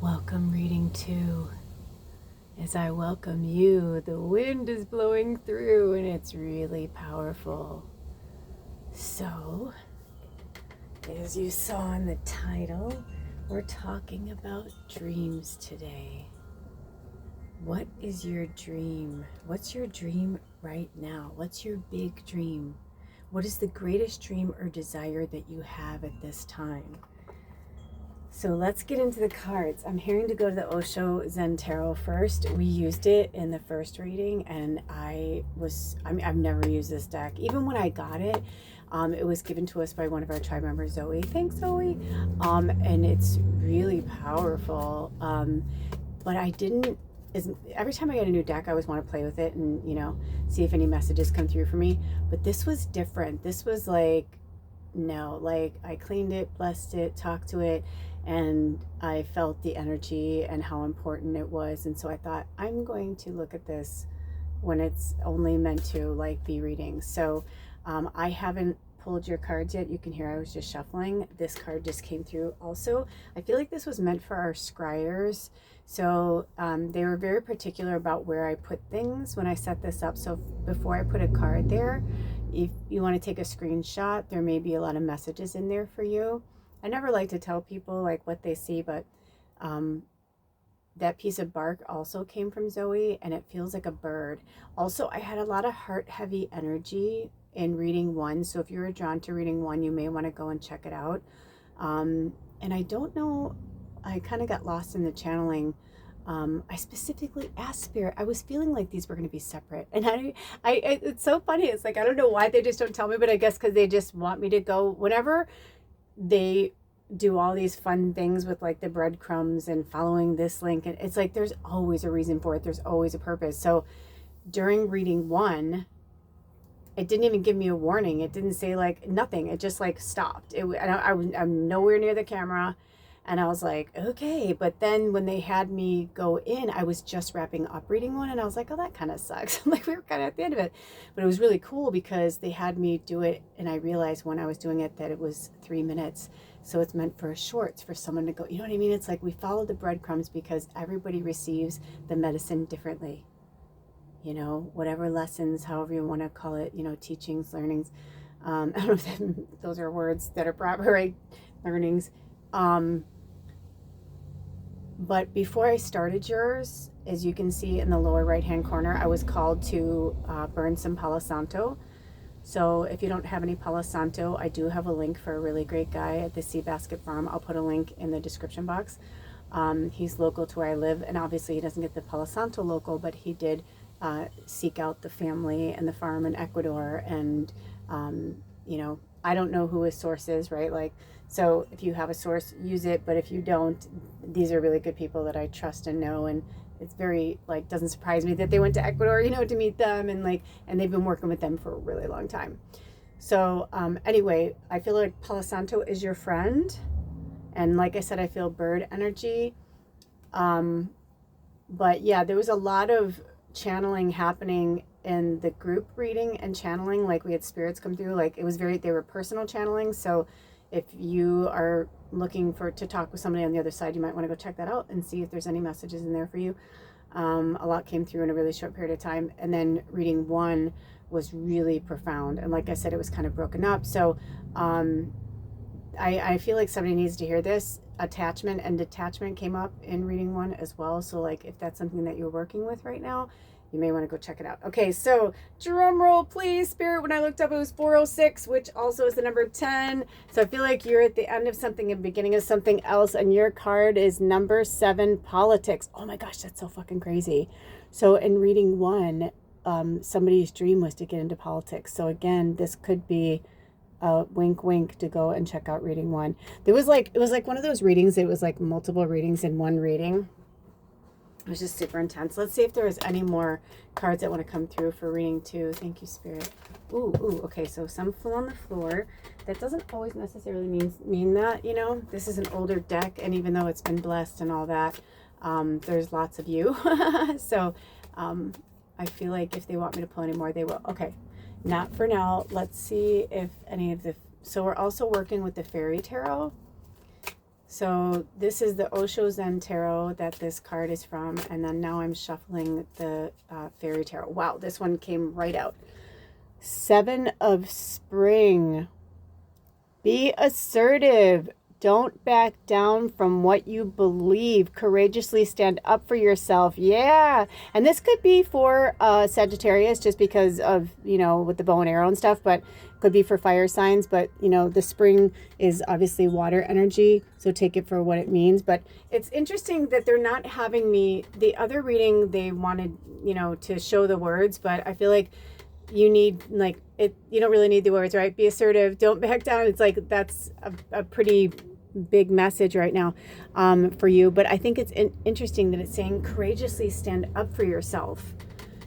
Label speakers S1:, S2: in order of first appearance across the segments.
S1: Welcome reading 2. As I welcome you, the wind is blowing through and it's really powerful. So, as you saw in the title, we're talking about dreams today. What is your dream? What's your dream right now? What's your big dream? What is the greatest dream or desire that you have at this time? So let's get into the cards. I'm hearing to go to the Osho Zen Tarot first. We used it in the first reading and I've never used this deck. Even when I got it, it was given to us by one of our tribe members, Zoe. Thanks, Zoe. And it's really powerful. But every time I get a new deck, I always want to play with it and, see if any messages come through for me. But this was different. This was like I cleaned it, blessed it, talked to it, and I felt the energy and how important it was. And so I thought, I'm going to look at this when it's only meant to be readings. So I haven't pulled your cards yet. You can hear I was just shuffling. This card just came through also. I feel like this was meant for our scryers. So they were very particular about where I put things when I set this up. So before I put a card there, if you want to take a screenshot, there may be a lot of messages in there for you. I never like to tell people what they see, but that piece of bark also came from Zoe and it feels like a bird. Also, I had a lot of heart heavy energy in reading 1. So if you were drawn to reading 1, you may want to go and check it out. And I don't know, I kind of got lost in the channeling. I specifically asked Spirit, I was feeling like these were going to be separate. And it's so funny. It's I don't know why they just don't tell me, but I guess because they just want me to go whenever they do all these fun things with the breadcrumbs and following this link. And it's there's always a reason for it. There's always a purpose. So during reading 1, it didn't even give me a warning. It didn't say nothing. It just stopped. I'm nowhere near the camera. And I was like, okay. But then when they had me go in, I was just wrapping up reading 1. And I was like, oh, that kind of sucks. We were kind of at the end of it. But it was really cool because they had me do it. And I realized when I was doing it that it was 3 minutes. So it's meant for shorts for someone to go, you know what I mean? It's we follow the breadcrumbs because everybody receives the medicine differently. Whatever lessons, however you want to call it, teachings, learnings. I don't know if those are words that are proper, right? Learnings. But before I started yours, as you can see in the lower right hand corner, I was called to burn some Palo Santo. So if you don't have any Palo Santo, I do have a link for a really great guy at the Sea Basket Farm. I'll put a link in the description box. He's local to where I live, and obviously he doesn't get the Palo Santo local, but he did seek out the family and the farm in Ecuador. And I don't know who his source is, right? So if you have a source, use it. But if you don't, these are really good people that I trust and know. And it's very, doesn't surprise me that they went to Ecuador, to meet them. And and they've been working with them for a really long time. So anyway, I feel like Palo Santo is your friend. And like I said, I feel bird energy. But yeah, there was a lot of channeling happening in the group reading and channeling. We had spirits come through. They were personal channeling. So if you are looking to talk with somebody on the other side, you might want to go check that out and see if there's any messages in there for you. A lot came through in a really short period of time. And then reading 1 was really profound. And like I said, it was kind of broken up. So I feel like somebody needs to hear this. Attachment and detachment came up in reading 1 as well. So if that's something that you're working with right now, you may want to go check it out. Okay, so drum roll, please, Spirit. When I looked up, it was 406, which also is the number 10. So I feel like you're at the end of something and beginning of something else, and your card is number 7, politics. Oh my gosh, that's so fucking crazy. So in reading 1, somebody's dream was to get into politics. So again, this could be a wink wink to go and check out reading 1. It was one of those readings. It was multiple readings in one reading. It was just super intense. Let's see if there is any more cards that want to come through for reading 2. Thank you, Spirit. Ooh, okay, so some flew on the floor. That doesn't always necessarily mean that, This is an older deck, and even though it's been blessed and all that, there's lots of you. So I feel like if they want me to pull any more, they will. Okay, not for now. Let's see if any of the... So we're also working with the Fairy Tarot. So this is the Osho Zen Tarot that this card is from. And then now I'm shuffling the Fairy Tarot. Wow, this one came right out. 7 of Spring. Be assertive. Don't back down from what you believe. Courageously stand up for yourself. Yeah. And this could be for Sagittarius just because of, you know, with the bow and arrow and stuff, but could be for fire signs. But, you know, the spring is obviously water energy, so take it for what it means. But it's interesting that they're not having me, the other reading, they wanted, you know, to show the words, but I feel like you need, like, it, you don't really need the words, right? Be assertive, don't back down. It's like, that's a pretty big message right now for you. But I think it's interesting that it's saying courageously stand up for yourself.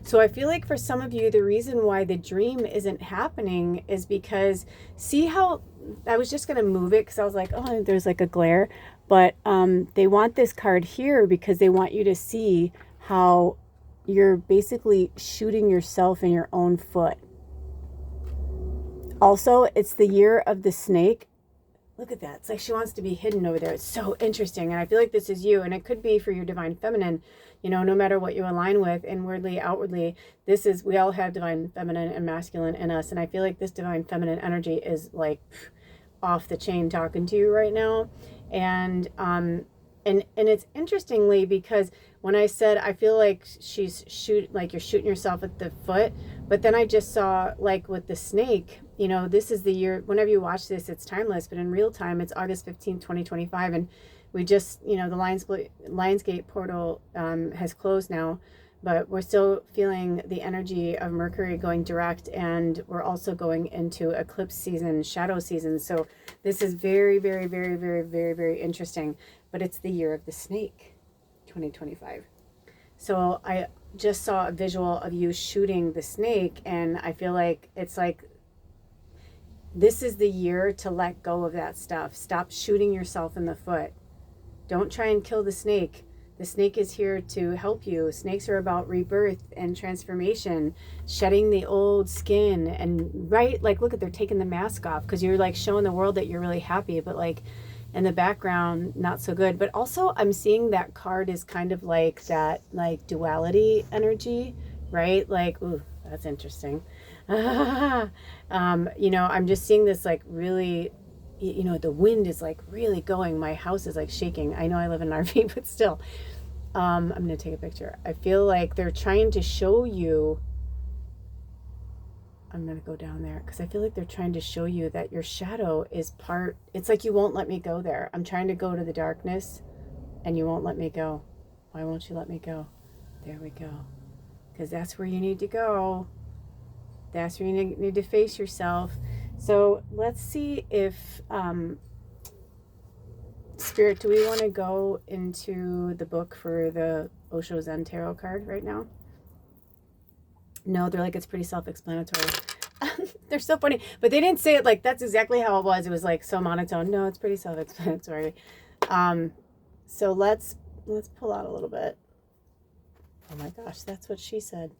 S1: So I feel like for some of you, the reason why the dream isn't happening is because, see how, I was just going to move it because I was like, oh, there's like a glare. But they want this card here because they want you to see how you're basically shooting yourself in your own foot. Also, it's the year of the snake. Look at that. It's like she wants to be hidden over there. It's so interesting. And I feel like this is you. And it could be for your divine feminine. You know, no matter what you align with, inwardly, outwardly, this is, we all have divine feminine and masculine in us. And I feel like this divine feminine energy is like off the chain talking to you right now. And it's interestingly because when I said, I feel like she's like you're shooting yourself at the foot, but then I just saw, like with the snake, you know, this is the year, whenever you watch this, it's timeless, but in real time, it's August 15th, 2025. And we just, you know, the Lionsgate portal has closed now, but we're still feeling the energy of Mercury going direct, and we're also going into eclipse season, shadow season. So this is very, very, very, very, very, very interesting, but it's the year of the snake, 2025. So I just saw a visual of you shooting the snake, and I feel like it's like, this is the year to let go of that stuff. Stop shooting yourself in the foot. Don't try and kill the snake. The snake is here to help you. Snakes are about rebirth and transformation, shedding the old skin. And right, like, look at, they're taking the mask off because you're like showing the world that you're really happy, but like in the background, not so good. But also I'm seeing that card is kind of like that, like duality energy, right? Like, ooh, that's interesting. You know, I'm just seeing this like really, you know, the wind is like really going. My house is like shaking. I know I live in an RV, but still, I'm going to take a picture. I feel like they're trying to show you, I'm going to go down there because I feel like they're trying to show you that your shadow is part, it's like you won't let me go there. I'm trying to go to the darkness and you won't let me go. Why won't you let me go? There we go. Because that's where you need to go. That's where you need to face yourself. So let's see if, Spirit, do we want to go into the book for the Osho Zen Tarot card right now? No, they're like, it's pretty self-explanatory. They're so funny. But they didn't say it like that's exactly how it was. It was like so monotone. No, it's pretty self-explanatory. So let's pull out a little bit. Oh my gosh, that's what she said.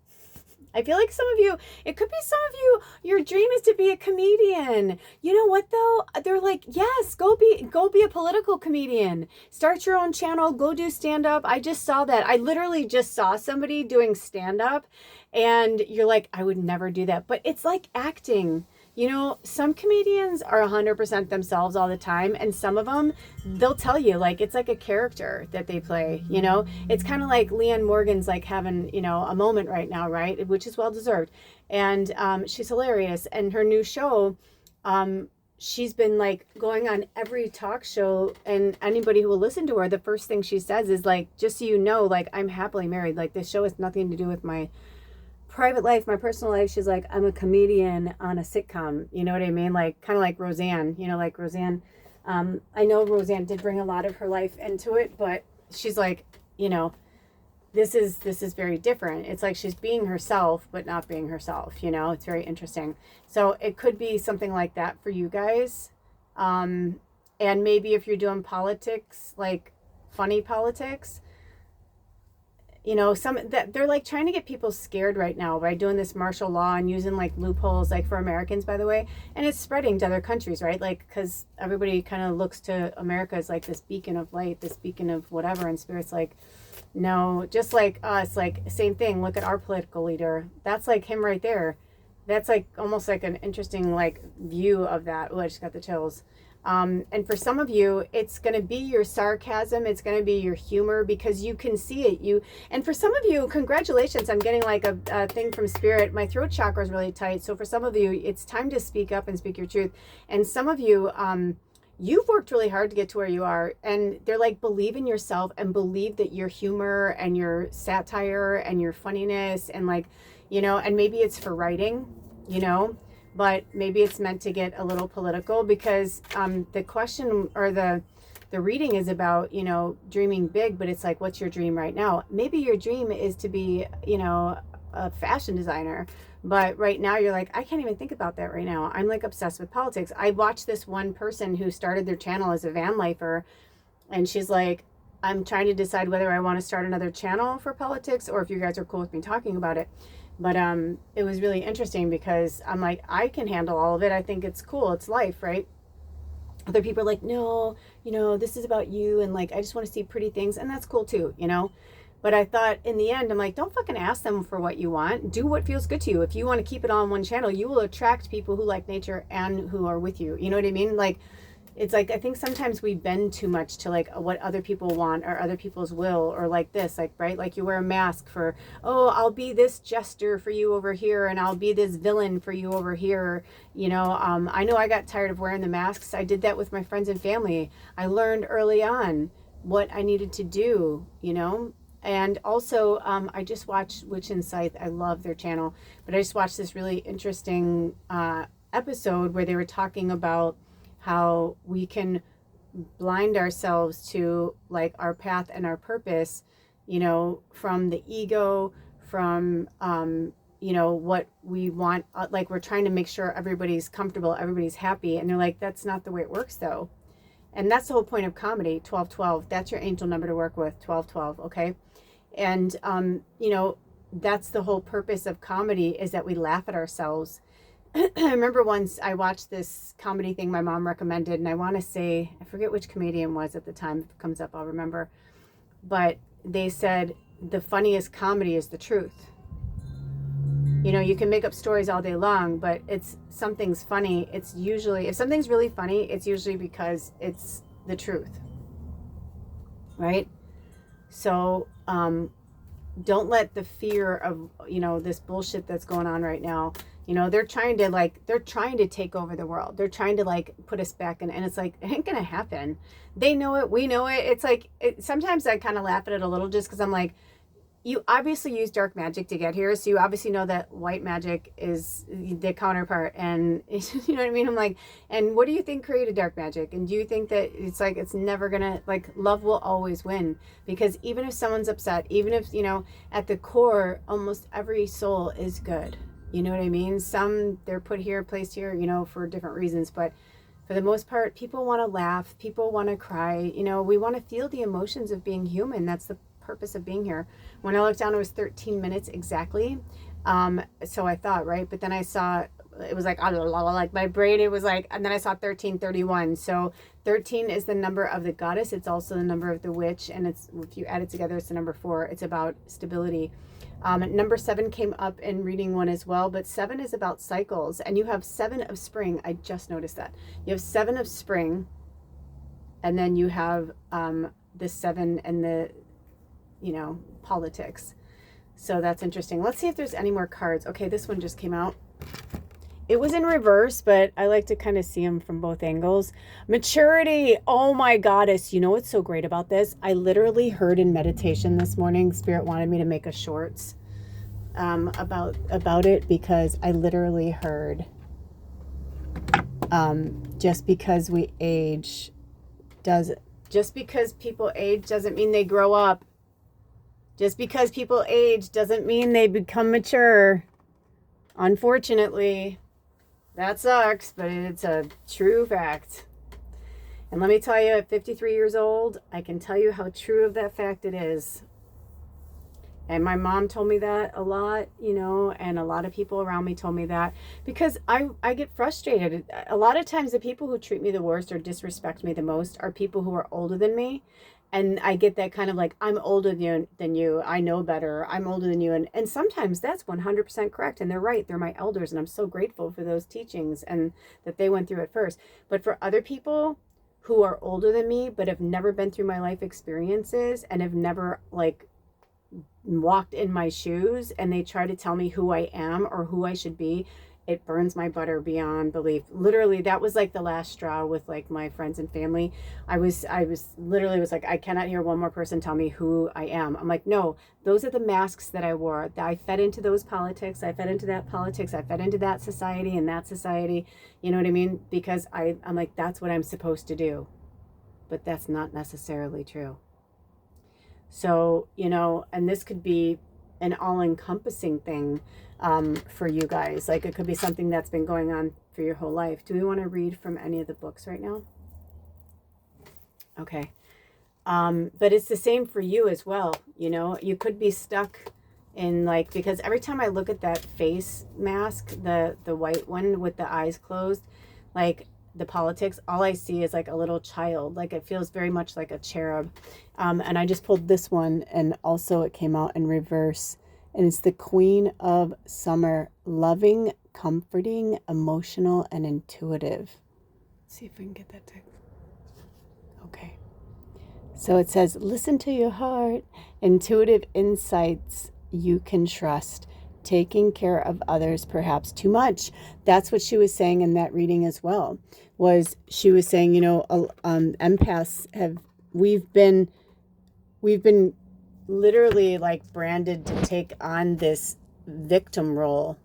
S1: I feel like some of you, it could be some of you, your dream is to be a comedian. You know what though? They're like, yes, go be a political comedian. Start your own channel, go do stand-up. I just saw that. I literally just saw somebody doing stand-up and you're like, I would never do that. But it's like acting. You know, some comedians are 100% themselves all the time, and some of them, they'll tell you, like, it's like a character that they play, you know? It's kind of like Leanne Morgan's, like, having, you know, a moment right now, right? Which is well-deserved. And she's hilarious. And her new show, she's been, like, going on every talk show, and anybody who will listen to her, the first thing she says is, like, just so you know, like, I'm happily married. Like, this show has nothing to do with my private life, my personal life. She's like, I'm a comedian on a sitcom. You know what I mean? Like, kind of like Roseanne, you know, like Roseanne. I know Roseanne did bring a lot of her life into it, but she's like, you know, this is very different. It's like she's being herself, but not being herself, you know. It's very interesting. So it could be something like that for you guys. And maybe if you're doing politics, like funny politics, some that they're like trying to get people scared right now by doing this martial law and using like loopholes, like for Americans, by the way, and it's spreading to other countries, right? Like, because everybody kind of looks to America as like this beacon of light, this beacon of whatever, and Spirit's like, no, just like us, like same thing. Look at our political leader. That's like him right there. That's like almost like an interesting like view of that. Oh, I just got the chills. And for some of you, it's going to be your sarcasm. It's going to be your humor because you can see it. And for some of you, congratulations. I'm getting like a thing from Spirit. My throat chakra is really tight. So for some of you, it's time to speak up and speak your truth. And some of you, you've worked really hard to get to where you are. And they're like, believe in yourself and believe that your humor and your satire and your funniness and like, and maybe it's for writing, but maybe it's meant to get a little political because the question or the reading is about, dreaming big, but it's like, what's your dream right now? Maybe your dream is to be, a fashion designer, but right now you're like, I can't even think about that right now. I'm like obsessed with politics. I watched this one person who started their channel as a van lifer, and she's like, I'm trying to decide whether I want to start another channel for politics or if you guys are cool with me talking about it. But it was really interesting because I'm like, I can handle all of it. I think it's cool. It's life, right? Other people are like, no, this is about you. And like, I just want to see pretty things. And that's cool too, But I thought in the end, I'm like, don't fucking ask them for what you want. Do what feels good to you. If you want to keep it all on one channel, you will attract people who like nature and who are with you. You know what I mean? Like, it's like, I think sometimes we bend too much to like what other people want or other people's will or like this, like, right? Like you wear a mask for, oh, I'll be this jester for you over here and I'll be this villain for you over here. I know I got tired of wearing the masks. I did that with my friends and family. I learned early on what I needed to do, And also, I just watched Witch Insight. I love their channel, but I just watched this really interesting episode where they were talking about how we can blind ourselves to like our path and our purpose, from the ego, from, what we want. Like we're trying to make sure everybody's comfortable, everybody's happy. And they're like, that's not the way it works though. And that's the whole point of comedy, 1212. That's your angel number to work with, 1212, okay? And, that's the whole purpose of comedy is that we laugh at ourselves. I remember once I watched this comedy thing my mom recommended, and I want to say, I forget which comedian was at the time. If it comes up, I'll remember. But they said the funniest comedy is the truth. You can make up stories all day long, but something's funny. It's usually, if something's really funny, it's usually because it's the truth, right? So don't let the fear of, this bullshit that's going on right now, they're trying to take over the world. They're trying to like put us back in, and it's like, it ain't gonna happen. They know it. We know it. It's like, sometimes I kind of laugh at it a little just because I'm like, you obviously use dark magic to get here. So you obviously know that white magic is the counterpart. And you know what I mean? I'm like, and what do you think created dark magic? And do you think that it's like, it's never gonna, like, love will always win? Because even if someone's upset, even if, at the core, almost every soul is good. You know what I mean? Some, they're put here, placed here, for different reasons. But for the most part, people want to laugh. People want to cry. We want to feel the emotions of being human. That's the purpose of being here. When I looked down, it was 13 minutes exactly. So I thought, right? But then I saw, it was like, like my brain, it was like, and then I saw 1331. So 13 is the number of the goddess. It's also the number of the witch. And it's, if you add it together, it's the number 4. It's about stability. Number 7 came up in reading 1 as well, but 7 is about cycles, and you have 7 of spring. I just noticed that you have 7 of spring, and then you have the 7 and the politics. So that's interesting. Let's see if there's any more cards. Okay, this one just came out. It was in reverse, but I like to kind of see them from both angles. Maturity. Oh my goddess. You know what's so great about this? I literally heard in meditation this morning, Spirit wanted me to make a shorts about it, because I literally heard just because we age just because people age doesn't mean they grow up. Just because people age doesn't mean they become mature. Unfortunately, that sucks, but it's a true fact. And let me tell you, at 53 years old, I can tell you how true of that fact it is. And my mom told me that a lot, you know, and a lot of people around me told me that, because I get frustrated. A lot of times the people who treat me the worst or disrespect me the most are people who are older than me. And I get that kind of like, I'm older than you. I know better. I'm older than you. And sometimes that's 100% correct. And they're right. They're my elders. And I'm so grateful for those teachings and that they went through it first. But for other people who are older than me, but have never been through my life experiences and have never like walked in my shoes, and they try to tell me who I am or who I should be, it burns my butter beyond belief. Literally, that was like the last straw with like my friends and family. I was literally was like, I cannot hear one more person tell me who I am. I'm like, no, those are the masks that I wore. I fed into those politics. I fed into that politics. I fed into that society and that society. You know what I mean? Because I'm like, that's what I'm supposed to do. But that's not necessarily true. So, you know, and this could be an all-encompassing thing for you guys. Like, it could be something that's been going on for your whole life. Do we want to read from any of the books right now? Okay. But it's the same for you as well. You know, you could be stuck in like, because every time I look at that face mask, the white one with the eyes closed, like the politics, all I see is like a little child. Like, it feels very much like a cherub. And I just pulled this one, and also it came out in reverse. And it's the Queen of Summer, loving, comforting, emotional, and intuitive. Let's see if we can get that to... Okay. So it says, listen to your heart, intuitive insights you can trust, taking care of others perhaps too much. That's what she was saying in that reading as well. Was she was saying, you know, empaths we've been literally like branded to take on this victim role.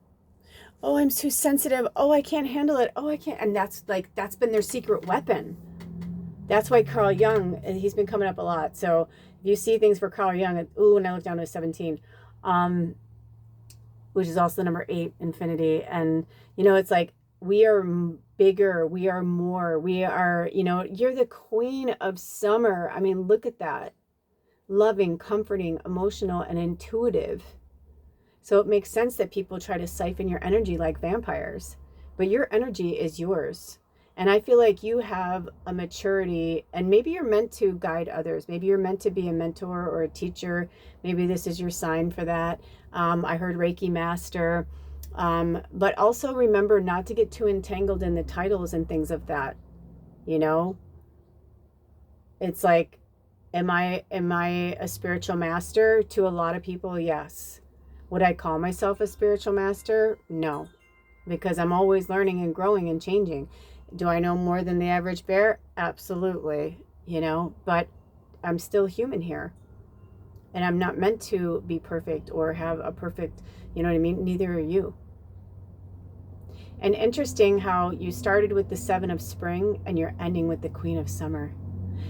S1: Oh, I'm too sensitive. Oh, I can't handle it. Oh, I can't. And that's been their secret weapon. That's why Carl Jung, he's been coming up a lot. So if you see things for Carl Jung, and I look down to 17, which is also the number 8, infinity. And, you know, it's like, we are bigger, we are more, we are, you know, you're the queen of summer. I mean, look at that. Loving, comforting, emotional, and intuitive. So it makes sense that people try to siphon your energy like vampires, but your energy is yours. And I feel like you have a maturity, and maybe you're meant to guide others. Maybe you're meant to be a mentor or a teacher. Maybe this is your sign for that. I heard Reiki master. But also remember not to get too entangled in the titles and things of that. You know, it's like, am I a spiritual master? To a lot of people, yes. Would I call myself a spiritual master? No, because I'm always learning and growing and changing. Do I know more than the average bear? Absolutely, you know, but I'm still human here. And I'm not meant to be perfect or have a perfect, you know what I mean? Neither are you. And interesting how you started with the 7 of spring and you're ending with the Queen of Summer.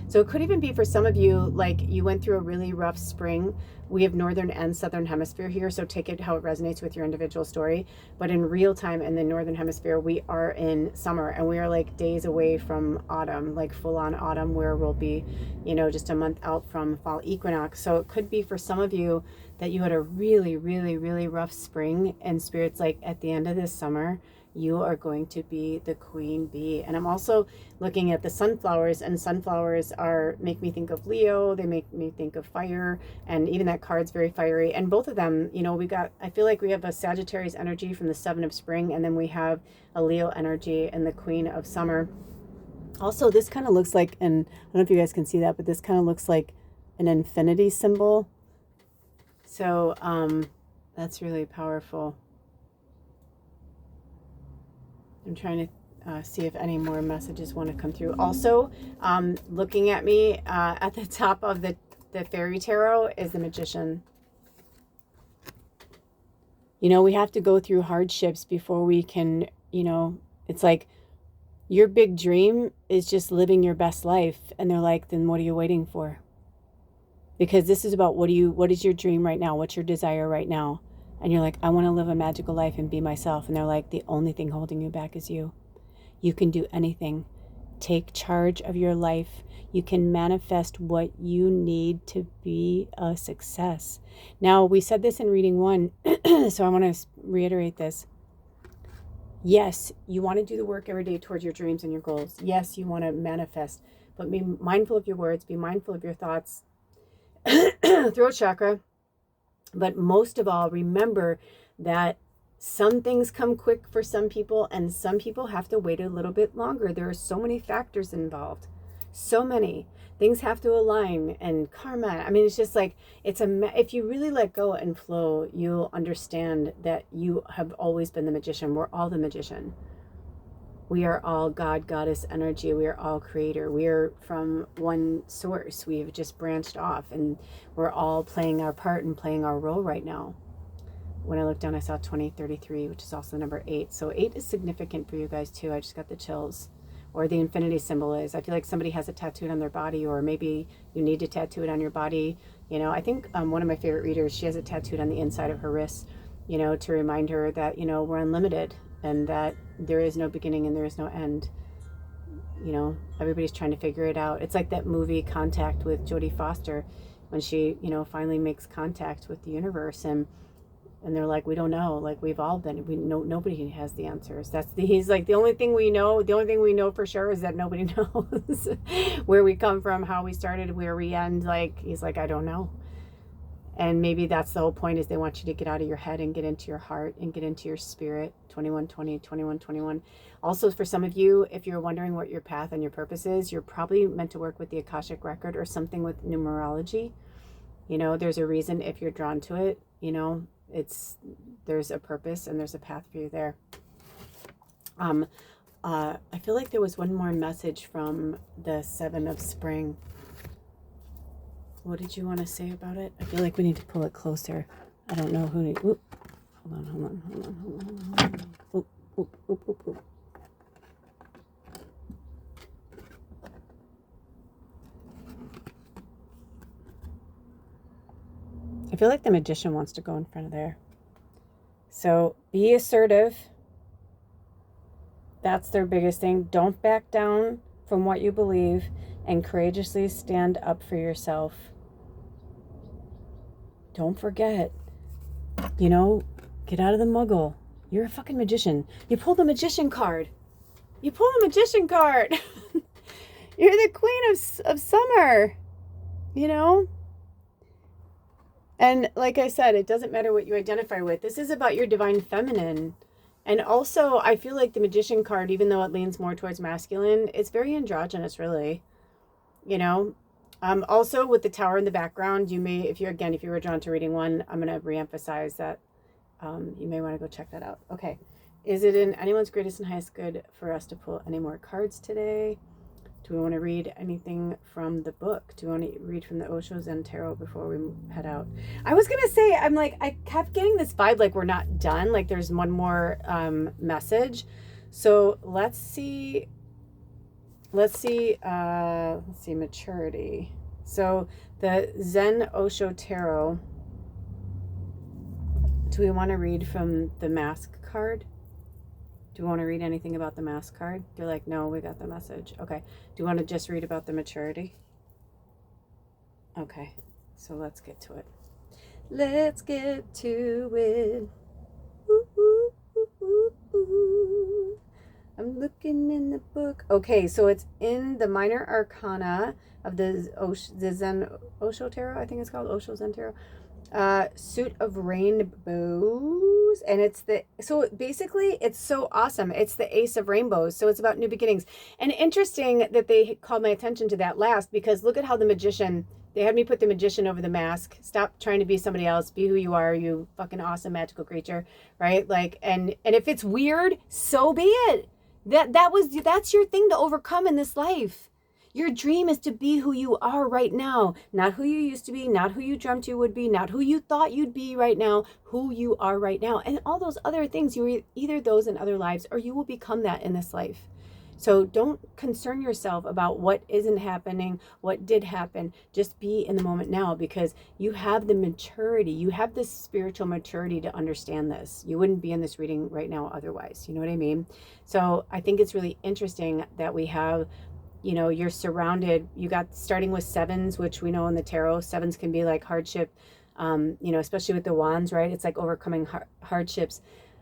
S1: So it could even be for some of you, like you went through a really rough spring. We have northern and southern hemisphere here, so take it how it resonates with your individual story. But in real time in the northern hemisphere, we are in summer, and we are like days away from autumn, like full on autumn, where we'll be, you know, just a month out from fall equinox. So it could be for some of you that you had a really, really, really rough spring, and Spirit's like, at the end of this summer, you are going to be the queen bee. And I'm also looking at the sunflowers, and sunflowers make me think of Leo. They make me think of fire, and even that card's very fiery. And both of them, you know, I feel like we have a Sagittarius energy from the 7 of spring, and then we have a Leo energy and the Queen of Summer. Also, this kind of looks like, and I don't know if you guys can see that, but this kind of looks like an infinity symbol. So that's really powerful. I'm trying to see if any more messages want to come through. Also, looking at me at the top of the fairy tarot is the Magician. You know, we have to go through hardships before we can, you know, it's like your big dream is just living your best life. And they're like, then what are you waiting for? Because this is about what is your dream right now? What's your desire right now? And you're like, I want to live a magical life and be myself. And they're like, the only thing holding you back is you. You can do anything. take charge of your life. You can manifest what you need to be a success. Now, we said this in reading 1, so I want to reiterate this. Yes, you want to do the work every day towards your dreams and your goals. Yes, you want to manifest, but be mindful of your words, be mindful of your thoughts. Throat chakra. But most of all, remember that some things come quick for some people and some people have to wait a little bit longer. There are so many factors involved. So many things have to align, and karma. I mean, it's just like, if you really let go and flow, you'll understand that you have always been the magician. We're all the magician. We are all God, goddess energy. We are all creator. We are from one source. We have just branched off, and we're all playing our part and playing our role right now. When I looked down, I saw 2033, which is also the number 8. So 8 is significant for you guys too. I just got the chills. Or the infinity symbol is. I feel like somebody has it tattooed on their body, or maybe you need to tattoo it on your body. You know, I think one of my favorite readers, she has it tattooed on the inside of her wrist, you know, to remind her that, you know, we're unlimited and that there is no beginning and there is no end. You know, everybody's trying to figure it out. It's like that movie Contact with Jodie Foster, when she, you know, finally makes contact with the universe, and they're like, we don't know, like we've all been, we know, nobody has the answers. He's like, the only thing we know for sure is that nobody knows where we come from, how we started, where we end. Like, he's like, I don't know. And maybe that's the whole point, is they want you to get out of your head and get into your heart and get into your spirit. 2120, 2121. Also, for some of you, if you're wondering what your path and your purpose is, you're probably meant to work with the Akashic record or something with numerology. You know, there's a reason if you're drawn to it, you know, there's a purpose and there's a path for you there. I feel like there was one more message from the 7 of spring. What did you want to say about it? I feel like we need to pull it closer. I don't know who. Hold on. Oop. I feel like the magician wants to go in front of there. So be assertive. That's their biggest thing. Don't back down from what you believe, and courageously stand up for yourself. Don't forget, you know, get out of the muggle. You're a fucking magician. You pulled the magician card. You're the queen of summer, you know? And like I said, it doesn't matter what you identify with. This is about your divine feminine. And also, I feel like the magician card, even though it leans more towards masculine, it's very androgynous, really. You know? Also, with the tower in the background, you may, if you were drawn to reading 1, I'm going to reemphasize that you may want to go check that out. Okay. Is it in anyone's greatest and highest good for us to pull any more cards today? Do we want to read anything from the book? Do we want to read from the Osho Zen Tarot before we head out? I was going to say, I kept getting this vibe like we're not done. Like there's one more message. So let's see, maturity. So the Zen Osho Tarot. Do we want to read from the mask card? Do you want to read anything about the mask card? You're like, no, we got the message. Okay. Do you want to just read about the maturity? Okay. So let's get to it. Let's get to it. Ooh, ooh, ooh, ooh, ooh. I'm looking in the book. Okay, so it's in the minor arcana of the Zen Osho Tarot. I think it's called Osho Zen Tarot. Suit of Rainbows, and so basically it's so awesome. It's the Ace of Rainbows, so it's about new beginnings. And interesting that they called my attention to that last, because look at how the magician, they had me put the magician over the mask. Stop trying to be somebody else. Be who you are, you fucking awesome magical creature, right? Like, and if it's weird, so be it. That's your thing to overcome in this life. Your dream is to be who you are right now, not who you used to be, not who you dreamt you would be, not who you thought you'd be right now, who you are right now. And all those other things, you were either those in other lives, or you will become that in this life. So don't concern yourself about what isn't happening, what did happen. Just be in the moment now, because you have the maturity, you have this spiritual maturity to understand this. You wouldn't be in this reading right now otherwise. You know what I mean? So I think it's really interesting that we have you know, you're surrounded, you got starting with sevens, which we know in the tarot, sevens can be like hardship, you know, especially with the wands, right? It's like overcoming hardships.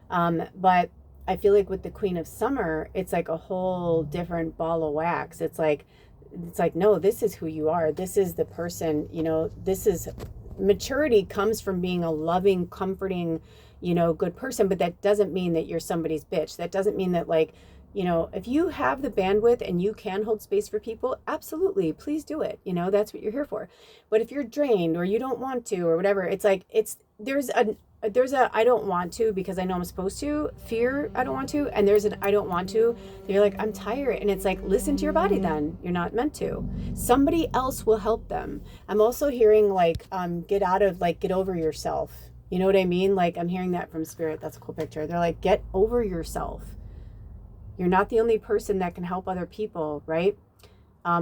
S1: But I feel like with the Queen of Summer, it's like a whole different ball of wax. It's like, no, this is who you are. This is the person, you know, this is maturity comes from being a loving, comforting, you know, good person. But that doesn't mean that you're somebody's bitch. That doesn't mean that, like, you know, if you have the bandwidth and you can hold space for people, absolutely, please do it. You know, that's what you're here for. But if you're drained or you don't want to or whatever, it's like, there's a I don't want to because I know I'm supposed to, fear I don't want to, and there's an I don't want to, you're like, I'm tired. And it's like, listen to your body then. You're not meant to. Somebody else will help them. I'm also hearing like, get over yourself. You know what I mean? Like, I'm hearing that from Spirit. That's a cool picture. They're like, get over yourself. You're not the only person that can help other people, right?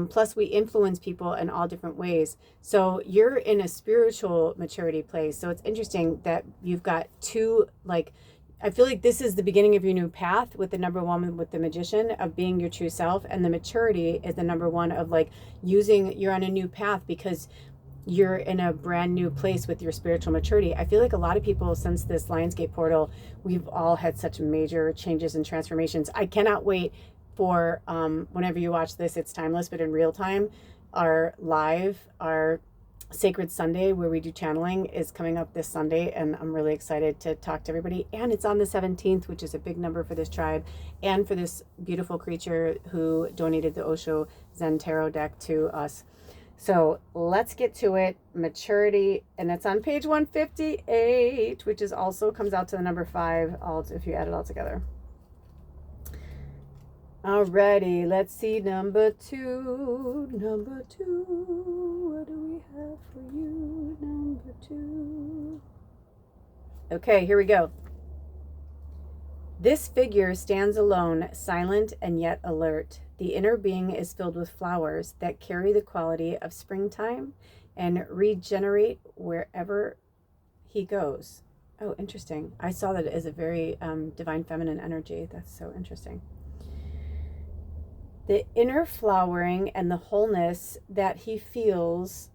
S1: Plus, we influence people in all different ways. So you're in a spiritual maturity place. So it's interesting that you've got two, like, I feel like this is the beginning of your new path with the number one, with the Magician, of being your true self. And the maturity is the number one of like you're on a new path because you're in a brand new place with your spiritual maturity. I feel like a lot of people, since this Lionsgate portal, we've all had such major changes and transformations. I cannot wait for whenever you watch this, it's timeless, but in real time, our Sacred Sunday, where we do channeling, is coming up this Sunday, and I'm really excited to talk to everybody. And it's on the 17th, which is a big number for this tribe and for this beautiful creature who donated the Osho Zen Tarot deck to us. So let's get to it. Maturity, and it's on page 158, which is also comes out to the number 5, if you add it all together. Alrighty, let's see number 2. Number 2, what do we have for you? Number 2. Okay, here we go. This figure stands alone, silent and yet alert. The inner being is filled with flowers that carry the quality of springtime and regenerate wherever he goes. Oh, interesting. I saw that as a very divine feminine energy. That's so interesting. The inner flowering and the wholeness that he feels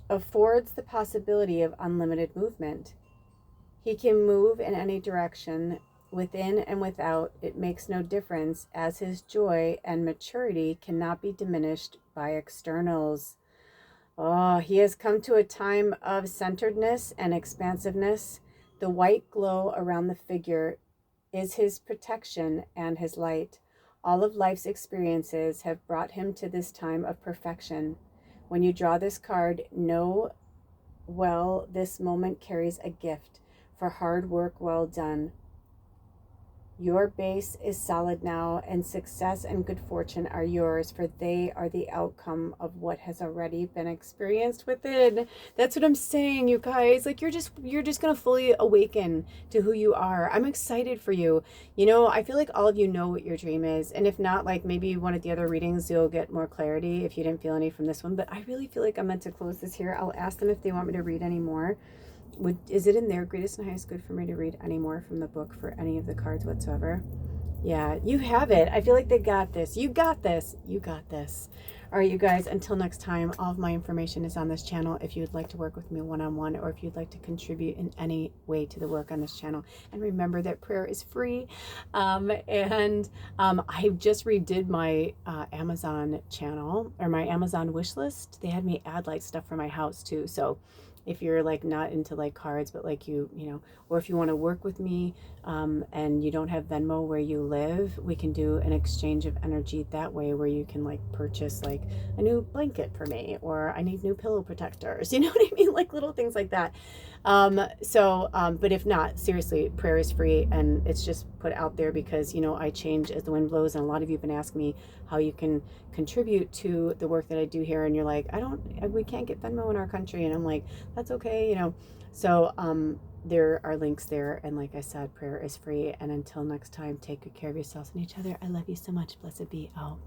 S1: affords the possibility of unlimited movement. He can move in any direction, within and without. It makes no difference, as his joy and maturity cannot be diminished by externals. Oh, he has come to a time of centeredness and expansiveness. The white glow around the figure is his protection and his light. All of life's experiences have brought him to this time of perfection. When you draw this card, know well this moment carries a gift for hard work well done. Your base is solid now, and success and good fortune are yours, for they are the outcome of what has already been experienced within. That's what I'm saying, you guys. Like, you're just gonna fully awaken to who you are. I'm excited for you. You know, I feel like all of you know what your dream is, and if not, like, maybe one of the other readings you'll get more clarity if you didn't feel any from this one. But I really feel like I'm meant to close this here. I'll ask them if they want me to read any more. Is it in their greatest and highest good for me to read any more from the book for any of the cards whatsoever? Yeah, you have it. I feel like they got this. You got this. You got this. All right, you guys, until next time, all of my information is on this channel if you'd like to work with me one-on-one, or if you'd like to contribute in any way to the work on this channel. And remember that prayer is free. I just redid my Amazon channel, or my Amazon wish list. They had me add like stuff for my house too. So if you're like not into like cards, but like you know, or if you want to work with me and you don't have Venmo where you live, we can do an exchange of energy that way, where you can like purchase like a new blanket for me, or I need new pillow protectors, you know what I mean? Like little things like that. But if not, seriously, prayer is free, and it's just put out there because, you know, I change as the wind blows, and a lot of you have been asking me how you can contribute to the work that I do here, and you're like, we can't get Venmo in our country, and I'm like, that's okay, you know. So there are links there, and like I said, prayer is free. And until next time, take good care of yourselves and each other. I love you so much. Blessed be. Out.